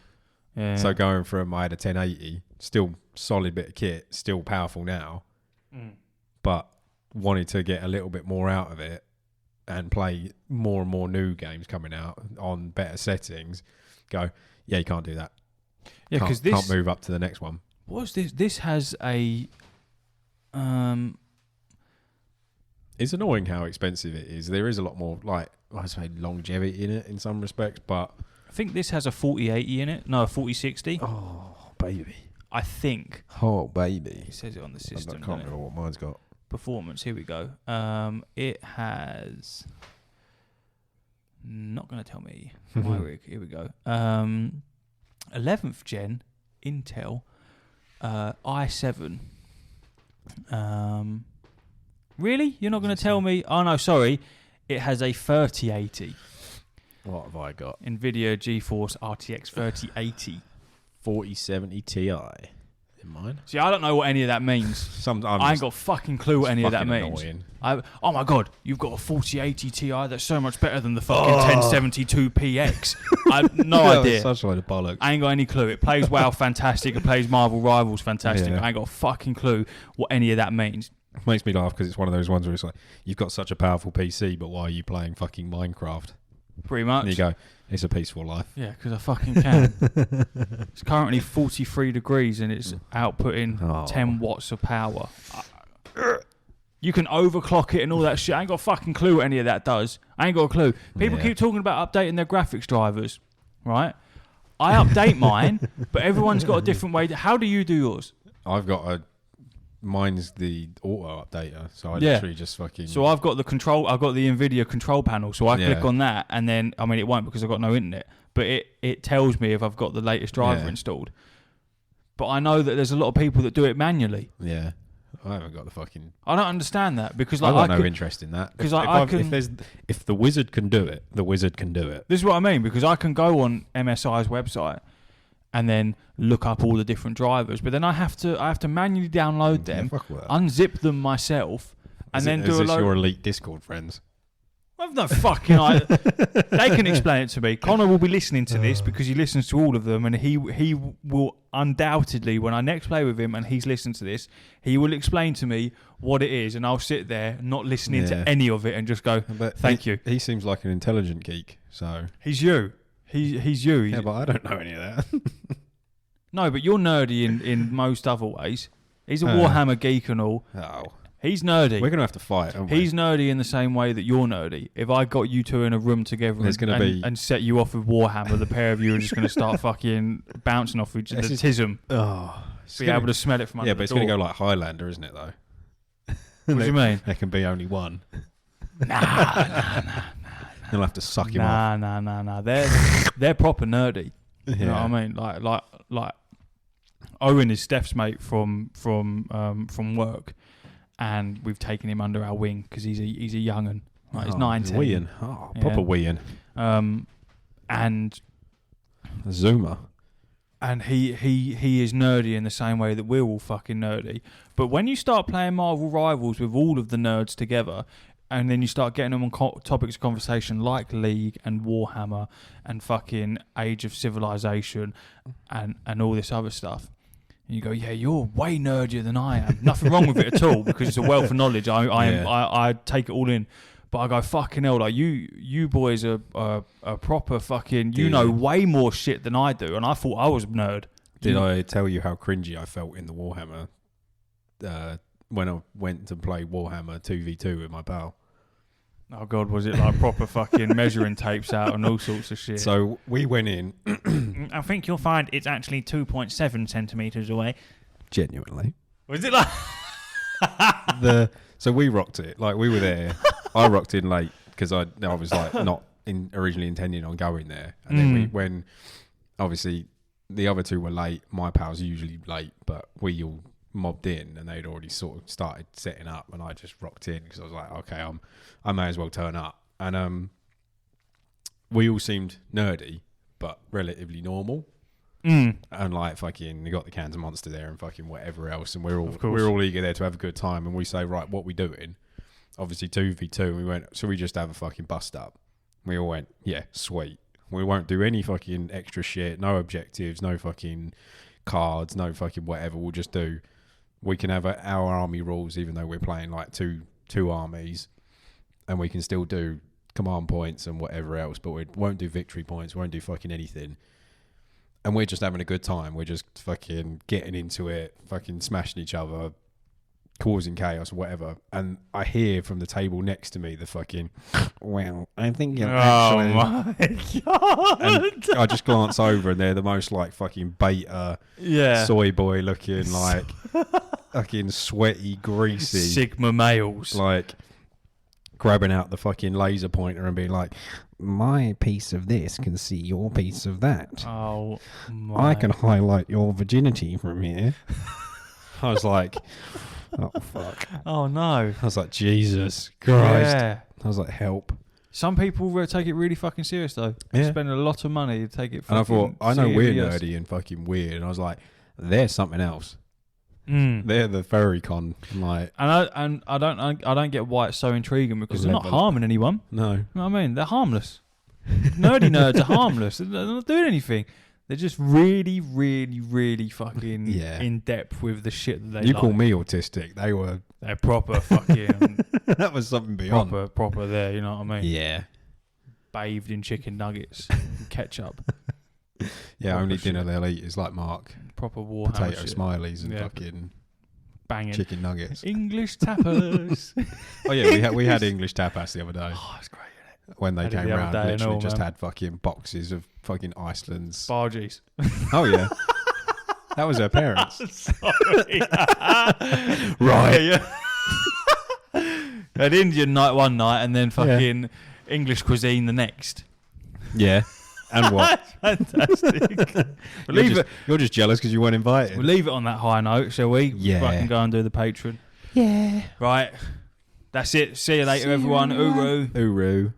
Yeah. So going from, I had a 1080, still solid bit of kit, still powerful now, but wanted to get a little bit more out of it and play more and more new games coming out on better settings. Go, yeah, you can't do that. Yeah, because this can't move up to the next one. What's this? This has a. It's annoying how expensive it is. There is a lot more, like, I say, longevity in it in some respects, but I think this has a 4080 in it. No, a 4060. Oh, baby. I think. Oh, baby. It says it on the system. I can't remember what mine's got. Performance. Here we go. It has. Not going to tell me my rig. Here we go. 11th gen Intel i7. Really? You're not going to tell me? Oh no, sorry. It has a 3080. What have I got? NVIDIA GeForce RTX 3080. 4070 Ti in mine. See, I don't know what any of that means. Sometimes I ain't got a fucking clue what any of that means. Annoying. Oh my god, you've got a 4080 Ti that's so much better than the fucking 1072 PX. I have no idea. Such a load of bollocks. I ain't got any clue. It plays WoW fantastic. It plays Marvel Rivals fantastic. Yeah. I ain't got a fucking clue what any of that means. Makes me laugh because it's one of those ones where it's like, you've got such a powerful PC, but why are you playing fucking Minecraft? Pretty much. And you go, it's a peaceful life. Yeah, because I fucking can. It's currently 43 degrees and it's outputting 10 watts of power. You can overclock it and all that shit. I ain't got a fucking clue what any of that does. I ain't got a clue. People keep talking about updating their graphics drivers, right? I update mine, but everyone's got a different way. How do you do yours? Mine's the auto updater, so I literally just fucking. So I've got the NVIDIA control panel, so I click on that, and then it won't because I've got no internet, but it tells me if I've got the latest driver installed. But I know that there's a lot of people that do it manually. Yeah, I haven't got the fucking. I don't understand that because like I've got no interest in that. Because if the wizard can do it, the wizard can do it. This is what I mean, because I can go on MSI's website and then look up all the different drivers, but then I have to manually download them, unzip them myself, and then do a load. Is this your elite Discord friends? I've no fucking idea. They can explain it to me. Connor will be listening to this because he listens to all of them, and he will undoubtedly, when I next play with him and he's listened to this, he will explain to me what it is, and I'll sit there not listening to any of it and just go, "Thank you." He seems like an intelligent geek, so he's you. He's you. Yeah, but I don't know any of that. No, but you're nerdy in most other ways. He's a Warhammer geek and all. Oh. He's nerdy. We're going to have to fight, aren't we? He's nerdy in the same way that you're nerdy. If I got you two in a room together and set you off with Warhammer, the pair of you are just going to start fucking bouncing off each other. Tism. Oh. Be able to smell it from under the door. Yeah, but it's going to go like Highlander, isn't it, though? What do you mean? There can be only one. Nah. You'll have to suck him off. Nah. They're proper nerdy. You know what I mean? Like Owen is Steph's mate from work, and we've taken him under our wing because he's a young'un. Like, he's 19. Weein'. Proper weein'. And Zoomer. And he is nerdy in the same way that we're all fucking nerdy. But when you start playing Marvel Rivals with all of the nerds together, and then you start getting them on topics of conversation like League and Warhammer and fucking Age of Civilization and all this other stuff, and you go, yeah, you're way nerdier than I am. Nothing wrong with it at all because it's a wealth of knowledge. I take it all in. But I go, fucking hell, like you boys are proper fucking, you know way more shit than I do, and I thought I was a nerd. Did I tell you how cringy I felt in the Warhammer when I went to play Warhammer 2v2 with my pal? Oh God, was it like proper fucking measuring tapes out and all sorts of shit? So we went in. I think you'll find it's actually 2.7 centimetres away. Genuinely. Was it like... So we rocked it. Like, we were there. I rocked in late because I was like not originally intending on going there. And then when obviously the other two were late, my pals are usually late, but we all mobbed in and they'd already sort of started setting up, and I just rocked in because I was like, okay, I may as well turn up. And we all seemed nerdy, but relatively normal. And like fucking, you got the cans of Monster there and fucking whatever else, and we're all eager there to have a good time. And we say, right, what we doing? Obviously 2v2. And we went, so we just have a fucking bust up. We all went, yeah, sweet. We won't do any fucking extra shit. No objectives. No fucking cards. No fucking whatever. We'll just do. We can have our army rules, even though we're playing like two armies, and we can still do command points and whatever else. But we won't do victory points. We won't do fucking anything. And we're just having a good time. We're just fucking getting into it, fucking smashing each other, causing chaos, whatever. And I hear from the table next to me the fucking, well, I think you're actually... Oh my God. And I just glance over and they're the most like fucking beta, soy boy looking, like fucking sweaty, greasy. Sigma males. Like grabbing out the fucking laser pointer and being like, my piece of this can see your piece of that. Oh my. I can highlight your virginity from here. I was like, oh fuck. Oh no. I was like, Jesus Christ. Yeah. I was like, help. Some people take it really fucking serious though. They spend a lot of money to take it fucking And I thought, I know we're serious. nerdy and fucking weird. And I was like, there's something else. Mm. They're the furry con. Like, And I don't get why it's so intriguing because they're not harming anyone. no. You know what I mean? They're harmless. Nerdy nerds are harmless. They're not doing anything. They're just really, really, really fucking in depth with the shit that they You like. call me autistic. They're proper fucking That was something beyond. proper there, you know what I mean? Yeah. Bathed in chicken nuggets and ketchup. Yeah, Proper only dinner shit. they'll eat is like Mark. Proper Warhammer Potato shit. smileys and Yeah. fucking Banging. chicken nuggets. English tapas. Oh yeah, we had English tapas the other day. Oh, it's great. When they Had it came the other round, day and literally all, just man. had fucking boxes of fucking Iceland's. Bargies. Oh yeah. That was her parents. Sorry. Right. Yeah. Had Indian night one night and then fucking English cuisine the next. Yeah. And what? Fantastic. You're just jealous because you weren't invited. We'll leave it on that high note, shall we? Yeah. Fucking go and do the patron. Yeah. Right. That's it. See you later, everyone. Uru. Uru.